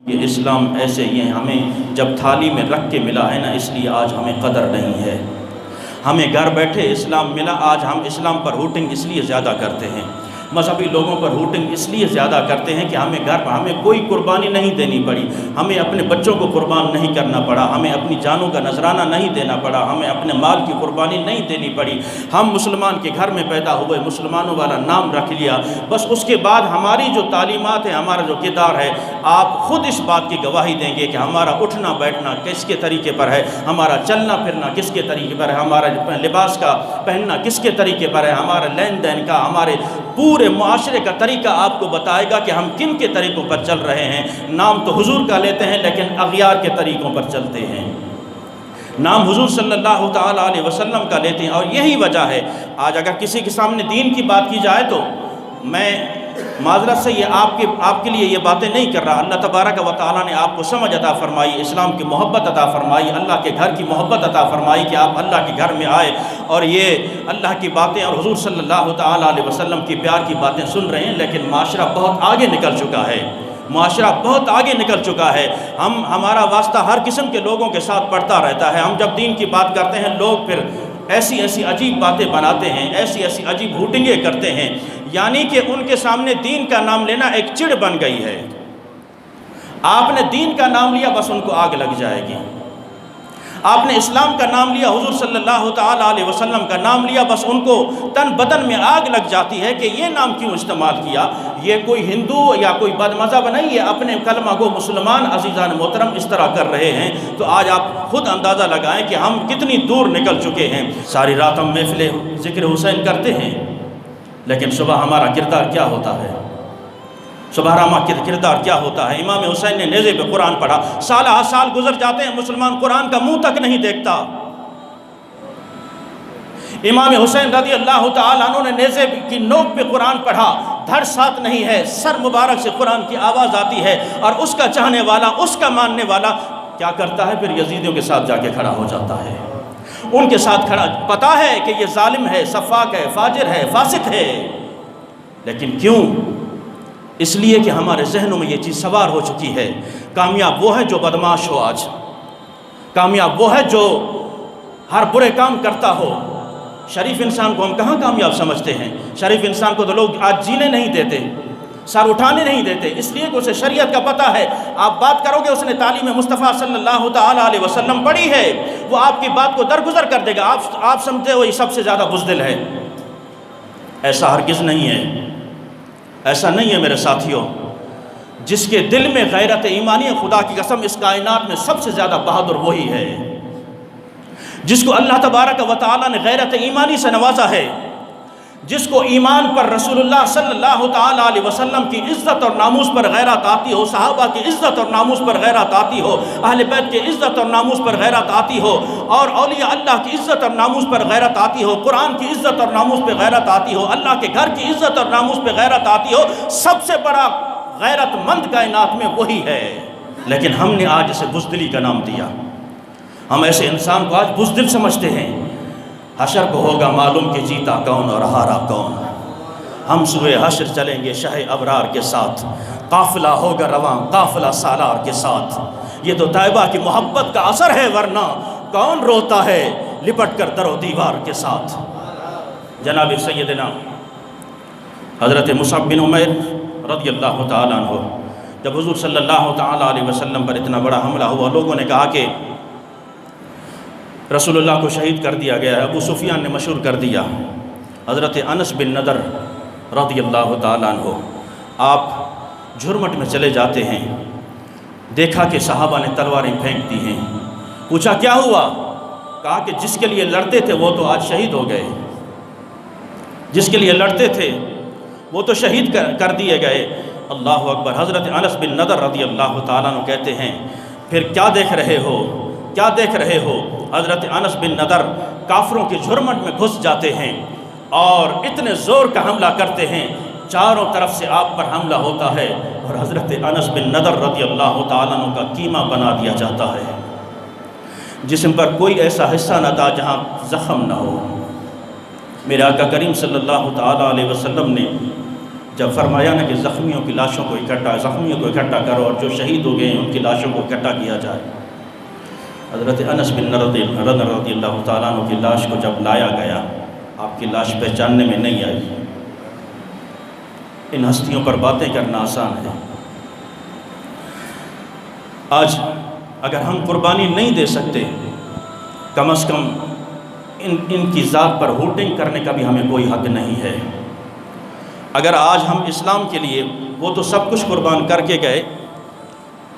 یہ اسلام ایسے یہ ہمیں جب تھالی میں رکھ کے ملا ہے نا، اس لیے آج ہمیں قدر نہیں ہے۔ ہمیں گھر بیٹھے اسلام ملا، آج ہم اسلام پر ہوٹنگ اس لیے زیادہ کرتے ہیں، مذہبی لوگوں پر ہوٹنگ اس لیے زیادہ کرتے ہیں کہ ہمیں کوئی قربانی نہیں دینی پڑی، ہمیں اپنے بچوں کو قربان نہیں کرنا پڑا، ہمیں اپنی جانوں کا نذرانہ نہیں دینا پڑا، ہمیں اپنے مال کی قربانی نہیں دینی پڑی۔ ہم مسلمان کے گھر میں پیدا ہوئے، مسلمانوں والا نام رکھ لیا، بس اس کے بعد ہماری جو تعلیمات ہے، ہمارا جو کردار ہے، آپ خود اس بات کی گواہی دیں گے کہ ہمارا اٹھنا بیٹھنا کس کے طریقے پر ہے، ہمارا چلنا پھرنا کس کے طریقے پر ہے، ہمارا لباس کا پہننا کس کے طریقے پر ہے، ہمارا لین دین کا، ہمارے پورے معاشرے کا طریقہ آپ کو بتائے گا کہ ہم کن کے طریقوں پر چل رہے ہیں۔ نام تو حضور کا لیتے ہیں لیکن اغیار کے طریقوں پر چلتے ہیں، نام حضور صلی اللہ تعالیٰ علیہ وسلم کا لیتے ہیں۔ اور یہی وجہ ہے آج اگر کسی کے سامنے دین کی بات کی جائے تو میں معذرت سے یہ آپ کے لیے یہ باتیں نہیں کر رہا، اللہ تبارک و تعالیٰ نے آپ کو سمجھ عطا فرمائی، اسلام کی محبت عطا فرمائی، اللہ کے گھر کی محبت عطا فرمائی کہ آپ اللہ کے گھر میں آئے اور یہ اللہ کی باتیں اور حضور صلی اللہ تعالیٰ علیہ وسلم کی پیار کی باتیں سن رہے ہیں، لیکن معاشرہ بہت آگے نکل چکا ہے، معاشرہ بہت آگے نکل چکا ہے۔ ہمارا واسطہ ہر قسم کے لوگوں کے ساتھ پڑتا رہتا ہے۔ ہم جب دین کی بات کرتے ہیں لوگ پھر ایسی ایسی عجیب باتیں بناتے ہیں، ایسی ایسی عجیب ہوٹنگیں کرتے ہیں، یعنی کہ ان کے سامنے دین کا نام لینا ایک چڑ بن گئی ہے۔ آپ نے دین کا نام لیا بس ان کو آگ لگ جائے گی، آپ نے اسلام کا نام لیا، حضور صلی اللہ تعالیٰ علیہ وسلم کا نام لیا، بس ان کو تن بدن میں آگ لگ جاتی ہے کہ یہ نام کیوں استعمال کیا۔ یہ کوئی ہندو یا کوئی بد مذہب نہیں ہے، اپنے کلمہ کو مسلمان عزیزان محترم اس طرح کر رہے ہیں، تو آج آپ خود اندازہ لگائیں کہ ہم کتنی دور نکل چکے ہیں۔ ساری رات ہم محفل ذکر حسین کرتے ہیں، لیکن صبح ہمارا کردار کیا ہوتا ہے، صبح راما کا کردار کیا ہوتا ہے۔ امام حسین نے نیزے پہ قرآن پڑھا، سالہ سال گزر جاتے ہیں، مسلمان قرآن کا منہ تک نہیں دیکھتا۔ امام حسین رضی اللہ تعالیٰ عنہ نے نیزے کی نوک پہ قرآن پڑھا، دھڑ ساتھ نہیں ہے، سر مبارک سے قرآن کی آواز آتی ہے، اور اس کا چاہنے والا، اس کا ماننے والا کیا کرتا ہے، پھر یزیدیوں کے ساتھ جا کے کھڑا ہو جاتا ہے، ان کے ساتھ کھڑا، پتا ہے کہ یہ ظالم ہے، سفاک ہے، فاجر ہے، فاسق ہے، لیکن کیوں؟ اس لیے کہ ہمارے ذہنوں میں یہ چیز سوار ہو چکی ہے۔ کامیاب وہ ہے جو بدمعاش ہو، آج کامیاب وہ ہے جو ہر برے کام کرتا ہو۔ شریف انسان کو ہم کہاں کامیاب سمجھتے ہیں؟ شریف انسان کو تو لوگ آج جینے نہیں دیتے، سر اٹھانے نہیں دیتے، اس لیے کہ اسے شریعت کا پتہ ہے۔ آپ بات کرو گے اس نے تعلیم مصطفیٰ صلی اللہ تعالیٰ علیہ وسلم پڑھی ہے، وہ آپ کی بات کو درگزر کر دے گا، آپ سمجھتے ہو یہ سب سے زیادہ بزدل ہے۔ ایسا ہرگز نہیں ہے، ایسا نہیں ہے میرے ساتھیوں۔ جس کے دل میں غیرت ایمانی، خدا کی قسم اس کائنات میں سب سے زیادہ بہادر وہی ہے جس کو اللہ تبارک و تعالیٰ نے غیرت ایمانی سے نوازا ہے، جس کو ایمان پر رسول اللہ صلی اللہ تعالیٰ علیہ وسلم کی عزت اور ناموس پر غیرت آتی ہو، صحابہ کی عزت اور ناموس پر غیرت آتی ہو، اہل بیت کی عزت اور ناموس پر غیرت آتی ہو، اور اولیاء اللہ کی عزت اور ناموس پر غیرت آتی ہو، قرآن کی عزت اور ناموس پہ غیرت آتی ہو، اللہ کے گھر کی عزت اور ناموس پہ غیرت آتی ہو، سب سے بڑا غیرت مند کائنات میں وہی ہے۔ لیکن ہم نے آج اسے بزدلی کا نام دیا، ہم ایسے انسان کو آج بزدل سمجھتے ہیں۔ حشر کو ہوگا معلوم کہ جیتا کون اور ہارا کون، ہم سوئے حشر چلیں گے شہ ابرار کے ساتھ، قافلہ ہوگا رواں قافلہ سالار کے ساتھ۔ یہ تو طیبہ کی محبت کا اثر ہے، ورنہ کون روتا ہے لپٹ کر در و دیوار کے ساتھ۔ جناب سیدنا حضرت مصعب بن عمیر رضی اللہ تعالیٰ عنہ، جب حضور صلی اللہ تعالیٰ علیہ وسلم پر اتنا بڑا حملہ ہوا، لوگوں نے کہا کہ رسول اللہ کو شہید کر دیا گیا ہے، ابو سفیان نے مشہور کر دیا۔ حضرت انس بن نضر رضی اللہ تعالیٰ عنہ آپ جھرمٹ میں چلے جاتے ہیں، دیکھا کہ صحابہ نے تلواریں پھینک دی ہیں، پوچھا کیا ہوا؟ کہا کہ جس کے لیے لڑتے تھے وہ تو آج شہید ہو گئے، جس کے لیے لڑتے تھے وہ تو شہید کر دیے گئے۔ اللہ اکبر۔ حضرت انس بن نضر رضی اللہ تعالیٰ عنہ کہتے ہیں پھر کیا دیکھ رہے ہو، کیا دیکھ رہے ہو؟ حضرت انس بن نضر کافروں کے جھرمٹ میں گھس جاتے ہیں اور اتنے زور کا حملہ کرتے ہیں، چاروں طرف سے آپ پر حملہ ہوتا ہے، اور حضرت انس بن نضر رضی اللہ تعالیٰ عنہ کا کیما بنا دیا جاتا ہے، جسم پر کوئی ایسا حصہ نہ تھا جہاں زخم نہ ہو۔ میرے آقا کریم صلی اللہ تعالیٰ علیہ وسلم نے جب فرمایا نا کہ زخمیوں کی لاشوں کو زخمیوں کو اکٹھا کرو اور جو شہید ہو گئے ہیں ان کی لاشوں کو اکٹھا کیا جائے، حضرت انس بن رضی اللہ تعالیٰ عنہ کی لاش کو جب لایا گیا، آپ کی لاش پہچاننے میں نہیں آئی۔ ان ہستیوں پر باتیں کرنا آسان ہے۔ آج اگر ہم قربانی نہیں دے سکتے، کم از کم ان کی ذات پر ہوٹنگ کرنے کا بھی ہمیں کوئی حق نہیں ہے۔ اگر آج ہم اسلام کے لیے، وہ تو سب کچھ قربان کر کے گئے،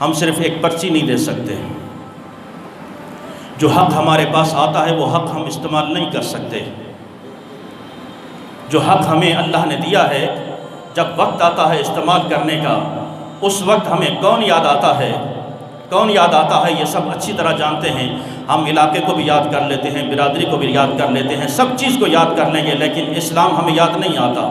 ہم صرف ایک پرچی نہیں دے سکتے۔ جو حق ہمارے پاس آتا ہے وہ حق ہم استعمال نہیں کر سکتے۔ جو حق ہمیں اللہ نے دیا ہے، جب وقت آتا ہے استعمال کرنے کا، اس وقت ہمیں کون یاد آتا ہے یہ سب اچھی طرح جانتے ہیں۔ ہم علاقے کو بھی یاد کر لیتے ہیں، برادری کو بھی یاد کر لیتے ہیں، سب چیز کو یاد کر لیں گے، لیکن اسلام ہمیں یاد نہیں آتا،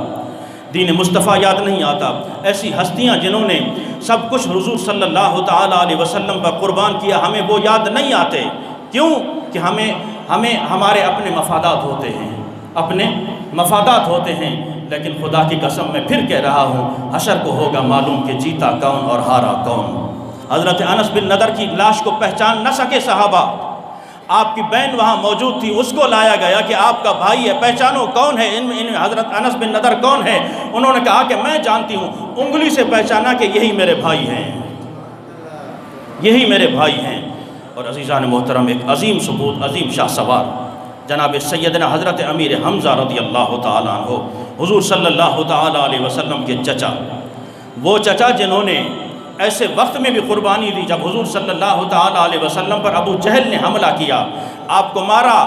دین مصطفیٰ یاد نہیں آتا۔ ایسی ہستیاں جنہوں نے سب کچھ حضور صلی اللہ تعالیٰ علیہ وسلم پر قربان کیا، ہمیں وہ یاد نہیں آتے۔ کیوں؟ کہ ہمیں ہمارے اپنے مفادات ہوتے ہیں۔ لیکن خدا کی قسم میں پھر کہہ رہا ہوں، حشر کو ہوگا معلوم کہ جیتا کون اور ہارا کون۔ حضرت انس بن نضر کی لاش کو پہچان نہ سکے صحابہ، آپ کی بہن وہاں موجود تھی، اس کو لایا گیا کہ آپ کا بھائی ہے، پہچانو کون ہے، ان حضرت انس بن نضر کون ہے؟ انہوں نے کہا کہ میں جانتی ہوں، انگلی سے پہچانا کہ یہی میرے بھائی ہیں۔ اور عزیزان محترم، ایک عظیم ثبوت، عظیم شاہ سوار جناب سیدنا حضرت امیر حمزہ رضی اللہ تعالیٰ عنہ، حضور صلی اللہ تعالیٰ علیہ وسلم کے چچا، وہ چچا جنہوں نے ایسے وقت میں بھی قربانی دی جب حضور صلی اللہ تعالیٰ علیہ وسلم پر ابو جہل نے حملہ کیا، آپ کو مارا،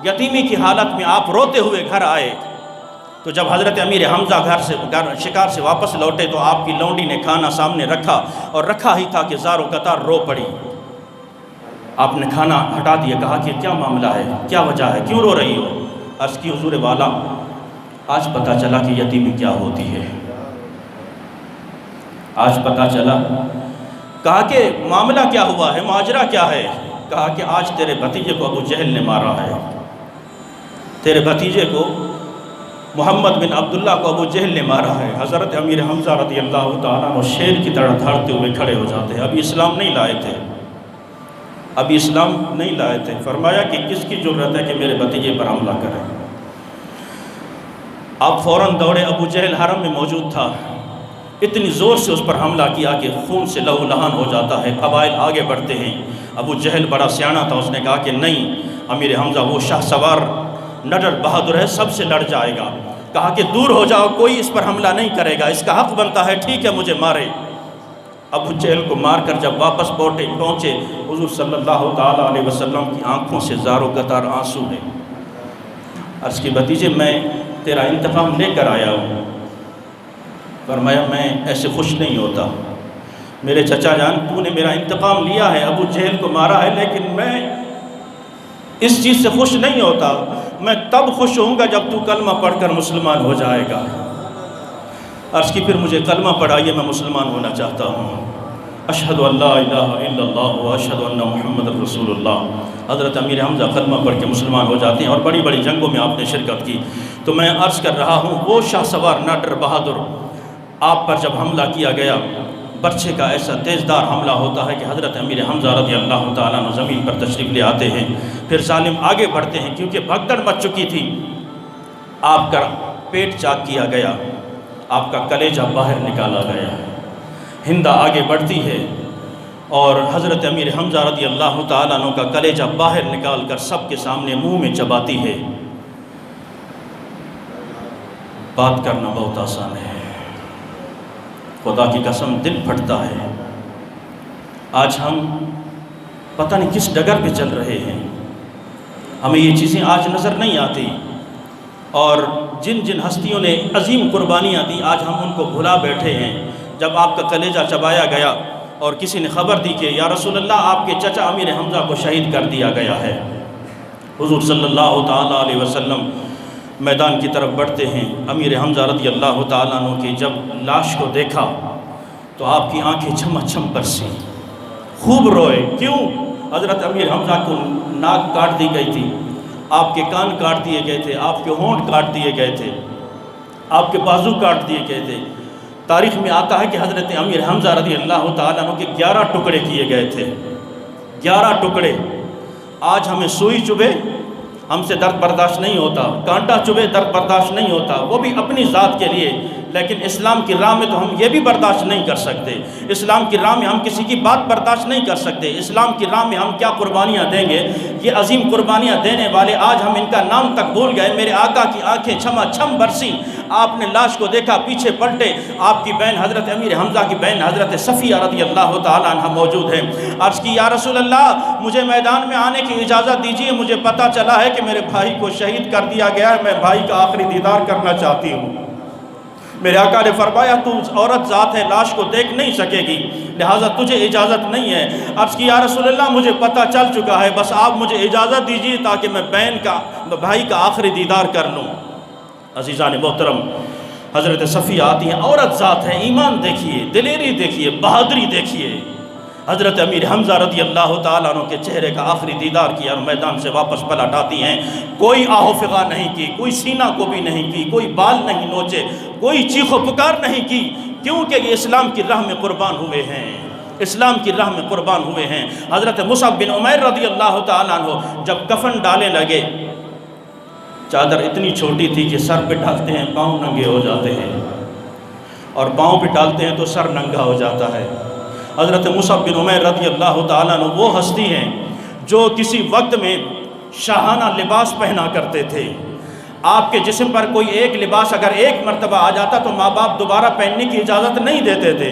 یتیمی کی حالت میں آپ روتے ہوئے گھر آئے، تو جب حضرت امیر حمزہ شکار سے واپس لوٹے تو آپ کی لونڈی نے کھانا سامنے رکھا، اور رکھا ہی تھا کہ زاروں قطار رو پڑی۔ آپ نے کھانا ہٹا دیا، کہا کہ کیا معاملہ ہے، کیا وجہ ہے، کیوں رو رہی ہو؟ عرض کی حضور والا، آج پتہ چلا کہ یتیمی کیا ہوتی ہے، آج پتہ چلا۔ کہا کہ معاملہ کیا ہوا ہے، ماجرا کیا ہے؟ کہا کہ آج تیرے بھتیجے کو ابو جہل نے مارا ہے، تیرے بھتیجے کو محمد بن عبداللہ کو ابو جہل نے مارا ہے۔ حضرت امیر حمزہ رضی اللہ تعالیٰ عنہ شیر کی طرح دھاڑتے ہوئے کھڑے ہو جاتے ہیں، ابھی اسلام نہیں لائے تھے، فرمایا کہ کس کی جرأت ہے کہ میرے بھتیجے پر حملہ کرے؟ آپ فوراً دوڑے، ابو جہل حرم میں موجود تھا، اتنی زور سے اس پر حملہ کیا کہ خون سے لہو لہان ہو جاتا ہے، قبائل آگے بڑھتے ہیں۔ ابو جہل بڑا سیاںا تھا، اس نے کہا کہ نہیں، امیر حمزہ وہ شاہ سوار نڈر بہادر ہے، سب سے لڑ جائے گا۔ کہا کہ دور ہو جاؤ، کوئی اس پر حملہ نہیں کرے گا، اس کا حق بنتا ہے، ٹھیک ہے مجھے مارے۔ ابو جہل کو مار کر جب واپس پہنچے، حضور صلی اللہ تعالیٰ علیہ وسلم کی آنکھوں سے زاروں قطار آنسو ہے۔ عرض کی بھتیجے، میں تیرا انتقام لے کر آیا ہوں۔ فرمایا میں ایسے خوش نہیں ہوتا، میرے چچا جان، تو نے میرا انتقام لیا ہے، ابو جہل کو مارا ہے، لیکن میں اس چیز سے خوش نہیں ہوتا، میں تب خوش ہوں گا جب تو کلمہ پڑھ کر مسلمان ہو جائے گا۔ عرض کی پھر مجھے کلمہ پڑھائیے، میں مسلمان ہونا چاہتا ہوں۔ اشہد ان لا الہ الا اللہ و اشہد ان محمد رسول اللہ۔ حضرت امیر حمزہ کلمہ پڑھ کے مسلمان ہو جاتے ہیں، اور بڑی بڑی جنگوں میں آپ نے شرکت کی۔ تو میں عرض کر رہا ہوں، وہ شاہ سوار ناڈر بہادر، آپ پر جب حملہ کیا گیا، برچھے کا ایسا تیزدار حملہ ہوتا ہے کہ حضرت امیر حمزہ رضی اللہ تعالیٰ عنہ زمین پر تشریف لے آتے ہیں، پھر ظالم آگے بڑھتے ہیں، کیونکہ بھگدڑ مچ چکی تھی، آپ کا پیٹ چاک کیا گیا، آپ کا کلیجہ باہر نکالا گیا، ہندہ آگے بڑھتی ہے اور حضرت امیر حمزہ رضی اللہ تعالیٰ عنہ کا کلیجہ باہر نکال کر سب کے سامنے منہ میں چباتی ہے۔ بات کرنا بہت آسان ہے، خدا کی قسم دل پھٹتا ہے۔ آج ہم پتہ نہیں کس ڈگر پہ چل رہے ہیں، ہمیں یہ چیزیں آج نظر نہیں آتی، اور جن جن ہستیوں نے عظیم قربانیاں دی آج ہم ان کو بھلا بیٹھے ہیں۔ جب آپ کا کلیجہ چبایا گیا اور کسی نے خبر دی کہ یا رسول اللہ، آپ کے چچا امیر حمزہ کو شہید کر دیا گیا ہے، حضور صلی اللہ تعالیٰ علیہ وسلم میدان کی طرف بڑھتے ہیں۔ امیر حمزہ رضی اللہ تعالیٰ عنہ کی جب لاش کو دیکھا تو آپ کی آنکھیں چھم چھم برسی، خوب روئے۔ کیوں؟ حضرت امیر حمزہ کو ناک کاٹ دی گئی تھی، آپ کے کان کاٹ دیے گئے تھے، آپ کے ہونٹ کاٹ دیے گئے تھے، آپ کے بازو کاٹ دیے گئے تھے۔ تاریخ میں آتا ہے کہ حضرت امیر حمزہ رضی اللہ تعالیٰ عنہ کے 11 ٹکڑے کیے گئے تھے، 11 ٹکڑے۔ آج ہمیں سوئی چبھے ہم سے درد برداشت نہیں ہوتا، کانٹا چبھے درد برداشت نہیں ہوتا، وہ بھی اپنی ذات کے لیے، لیکن اسلام کی راہ میں تو ہم یہ بھی برداشت نہیں کر سکتے۔ اسلام کی راہ میں ہم کسی کی بات برداشت نہیں کر سکتے۔ اسلام کی راہ میں ہم کیا قربانیاں دیں گے، یہ عظیم قربانیاں دینے والے آج ہم ان کا نام تک بھول گئے۔ میرے آقا کی آنکھیں چھما چھم برسی، آپ نے لاش کو دیکھا، پیچھے پلٹے، آپ کی بہن حضرت امیر حمزہ کی بہن حضرت صفیہ رضی اللہ تعالیٰ عنہ موجود ہیں۔ عرض کی یا رسول اللہ مجھے میدان میں آنے کی اجازت دیجیے، مجھے پتہ چلا ہے کہ میرے بھائی کو شہید کر دیا گیا ہے، میں بھائی کا آخری دیدار کرنا چاہتی ہوں۔ میرے آقا نے فرمایا تو عورت ذات ہے، لاش کو دیکھ نہیں سکے گی، لہٰذا تجھے اجازت نہیں ہے۔ عرض کی یا رسول اللہ مجھے پتہ چل چکا ہے، بس آپ مجھے اجازت دیجیے تاکہ میں بھائی کا آخری دیدار کر لوں۔ عزیزان محترم، حضرت صفیہ آتی ہیں، عورت ذات ہے، ایمان دیکھیے، دلیری دیکھیے، بہادری دیکھیے۔ حضرت امیر حمزہ رضی اللہ تعالیٰ عنہ کے چہرے کا آخری دیدار کیا اور میدان سے واپس پلٹ آتی ہیں۔ کوئی آہ و فغان نہیں کی، کوئی سینہ کو بھی نہیں کی، کوئی بال نہیں نوچے، کوئی چیخ و پکار نہیں کی، کیونکہ یہ اسلام کی راہ میں قربان ہوئے ہیں، اسلام کی راہ میں قربان ہوئے ہیں۔ حضرت مصعب بن عمیر رضی اللہ تعالیٰ عنہ جب کفن ڈالے لگے، چادر اتنی چھوٹی تھی کہ سر پہ ڈالتے ہیں پاؤں ننگے ہو جاتے ہیں، اور پاؤں پہ ڈالتے ہیں تو سر ننگا ہو جاتا ہے۔ حضرت مصعب بن عمیر رضی اللہ تعالیٰ عنہ وہ ہستی ہیں جو کسی وقت میں شاہانہ لباس پہنا کرتے تھے۔ آپ کے جسم پر کوئی ایک لباس اگر ایک مرتبہ آ جاتا تو ماں باپ دوبارہ پہننے کی اجازت نہیں دیتے تھے۔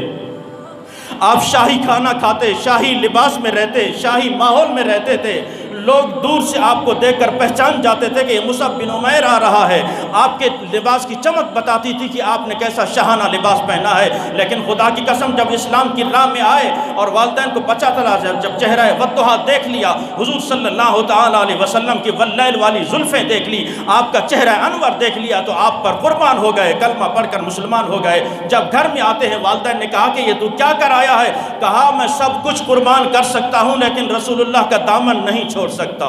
آپ شاہی کھانا کھاتے، شاہی لباس میں رہتے، شاہی ماحول میں رہتے تھے، لوگ دور سے آپ کو دیکھ کر پہچان جاتے تھے کہ یہ مصعب بن عمیر آ رہا ہے۔ آپ کے لباس کی چمک بتاتی تھی کہ آپ نے کیسا شاہانہ لباس پہنا ہے۔ لیکن خدا کی قسم جب اسلام کی راہ میں آئے اور والدین کو پتہ چلا، جب چہرہ والضحیٰ دیکھ لیا، حضور صلی اللہ تعالیٰ علیہ وسلم کی واللیل والی زلفیں دیکھ لی، آپ کا چہرہ انور دیکھ لیا تو آپ پر قربان ہو گئے، کلمہ پڑھ کر مسلمان ہو گئے۔ جب گھر میں آتے ہیں والدین نے کہا کہ یہ تو کیا کر آیا ہے؟ کہا میں سب کچھ قربان کر سکتا ہوں لیکن رسول اللہ کا دامن نہیں چھوڑ سکتا۔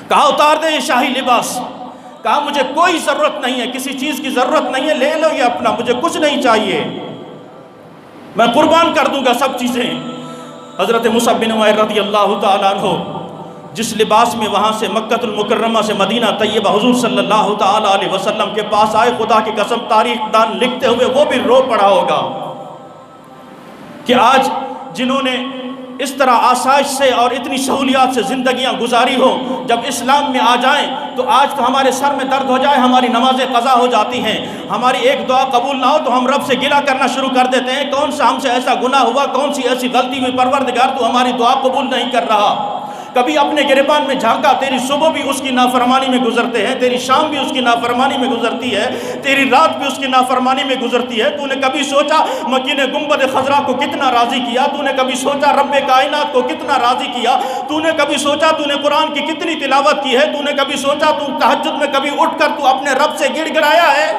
کہا اتار دے یہ شاہی لباس۔ کہا مجھے کوئی ضرورت نہیں ہے، کسی چیز کی ضرورت نہیں ہے، لے لو یہ اپنا، مجھے کچھ نہیں چاہیے، میں قربان کر دوں گا سب چیزیں۔ حضرت مصعب بن عمیر رضی اللہ تعالیٰ عنہ جس لباس میں وہاں سے مکہ المکرمہ سے مدینہ طیبہ حضور صلی اللہ تعالیٰ علیہ وسلم کے پاس آئے، خدا کی قسم تاریخ دان لکھتے ہوئے وہ بھی رو پڑا ہوگا کہ آج جنہوں نے اس طرح آسائش سے اور اتنی سہولیات سے زندگیاں گزاری ہوں، جب اسلام میں آ جائیں تو آج تو ہمارے سر میں درد ہو جائے، ہماری نمازیں قضا ہو جاتی ہیں، ہماری ایک دعا قبول نہ ہو تو ہم رب سے گلہ کرنا شروع کر دیتے ہیں، کون سا ہم سے ایسا گناہ ہوا، کون سی ایسی غلطی ہوئی، پروردگار تو ہماری دعا قبول نہیں کر رہا۔ کبھی اپنے گریبان میں جھانکا، تیری صبح بھی اس کی نافرمانی میں گزرتے ہیں، تیری شام بھی اس کی نافرمانی میں گزرتی ہے، تیری رات بھی اس کی نافرمانی میں گزرتی ہے۔ تو نے کبھی سوچا مکی نے گنبد خضرا کو کتنا راضی کیا؟ تو نے کبھی سوچا رب کائنات کو کتنا راضی کیا؟ تو نے کبھی سوچا تو نے قرآن کی کتنی تلاوت کی ہے؟ تو نے کبھی سوچا تو تہجد میں کبھی اٹھ کر تو اپنے رب سے گڑ گڑایا ہے؟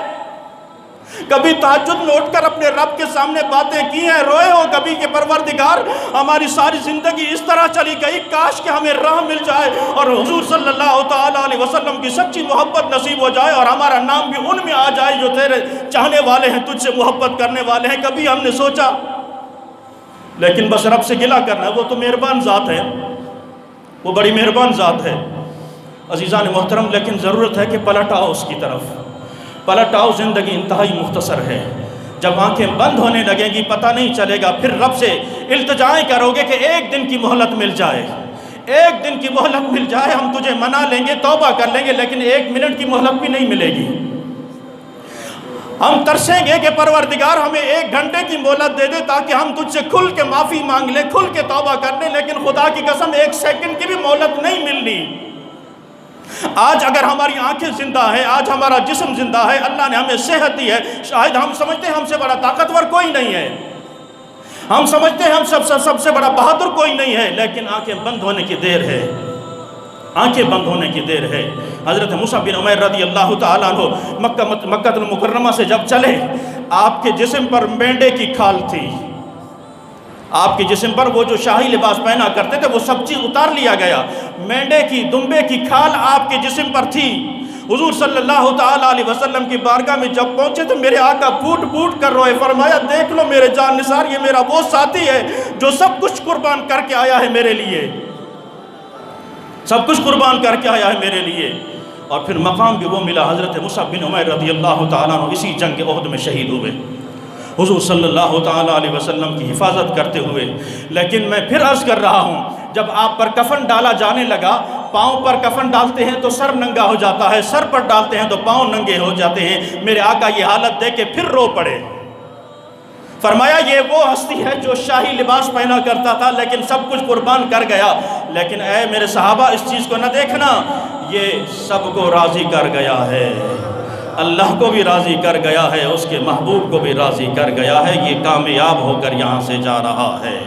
کبھی تہجد میں اٹھ کر اپنے رب کے سامنے باتیں کی ہیں، روئے ہو کبھی کہ پروردگار ہماری ساری زندگی اس طرح چلی گئی، کاش کہ ہمیں راہ مل جائے اور حضور صلی اللہ تعالیٰ علیہ وسلم کی سچی محبت نصیب ہو جائے اور ہمارا نام بھی ان میں آ جائے جو تیرے چاہنے والے ہیں، تجھ سے محبت کرنے والے ہیں۔ کبھی ہم نے سوچا؟ لیکن بس رب سے گلہ کرنا ہے، وہ تو مہربان ذات ہے، وہ بڑی مہربان ذات ہے۔ عزیزان محترم، لیکن ضرورت ہے کہ پلٹ آؤ اس کی طرف، پلٹ آؤ۔ زندگی انتہائی مختصر ہے، جب آنکھیں بند ہونے لگیں گی پتہ نہیں چلے گا، پھر رب سے التجائیں کرو گے کہ ایک دن کی مہلت مل جائے، ایک دن کی مہلت مل جائے، ہم تجھے منا لیں گے، توبہ کر لیں گے، لیکن 1 منٹ کی مہلت بھی نہیں ملے گی۔ ہم ترسیں گے کہ پروردگار ہمیں 1 گھنٹے کی مہلت دے دے تاکہ ہم تجھ سے کھل کے معافی مانگ لیں، کھل کے توبہ کر لیں، لیکن خدا کی قسم 1 سیکنڈ کی بھی مہلت نہیں ملنی۔ آج اگر ہماری آنکھیں زندہ ہیں، آج ہمارا جسم زندہ ہے، اللہ نے ہمیں صحت دی ہے، شاید ہم سمجھتے ہیں ہم سے بڑا طاقتور کوئی نہیں ہے، ہم سمجھتے ہیں ہم سب سے بڑا بہادر کوئی نہیں ہے، لیکن آنکھیں بند ہونے کی دیر ہے، آنکھیں بند ہونے کی دیر ہے۔ حضرت مصعب بن عمیر رضی اللہ تعالیٰ عنہ مکہ المکرمہ سے جب چلے، آپ کے جسم پر مینڈے کی کھال تھی، آپ کے جسم پر وہ جو شاہی لباس پہنا کرتے تھے وہ سب چیز اتار لیا گیا، مینڈے کی دمبے کی کھال آپ کے جسم پر تھی۔ حضور صلی اللہ تعالیٰ علیہ وسلم کی بارگاہ میں جب پہنچے تو میرے آقا پھوٹ پھوٹ کر روئے، فرمایا دیکھ لو میرے جان نثار، یہ میرا وہ ساتھی ہے جو سب کچھ قربان کر کے آیا ہے میرے لیے، سب کچھ قربان کر کے آیا ہے میرے لیے۔ اور پھر مقام بھی وہ ملا، حضرت مصعب بن عمیر رضی اللہ تعالیٰ عنہ اسی جنگ احد میں شہید ہوئے حضور صلی اللہ تعالیٰ علیہ وسلم کی حفاظت کرتے ہوئے۔ لیکن میں پھر عرض کر رہا ہوں، جب آپ پر کفن ڈالا جانے لگا، پاؤں پر کفن ڈالتے ہیں تو سر ننگا ہو جاتا ہے، سر پر ڈالتے ہیں تو پاؤں ننگے ہو جاتے ہیں۔ میرے آقا یہ حالت دیکھ کے پھر رو پڑے، فرمایا یہ وہ ہستی ہے جو شاہی لباس پہنا کرتا تھا لیکن سب کچھ قربان کر گیا، لیکن اے میرے صحابہ اس چیز کو نہ دیکھنا، یہ سب کو راضی کر گیا ہے، اللہ کو بھی راضی کر گیا ہے، اس کے محبوب کو بھی راضی کر گیا ہے، یہ کامیاب ہو کر یہاں سے جا رہا ہے۔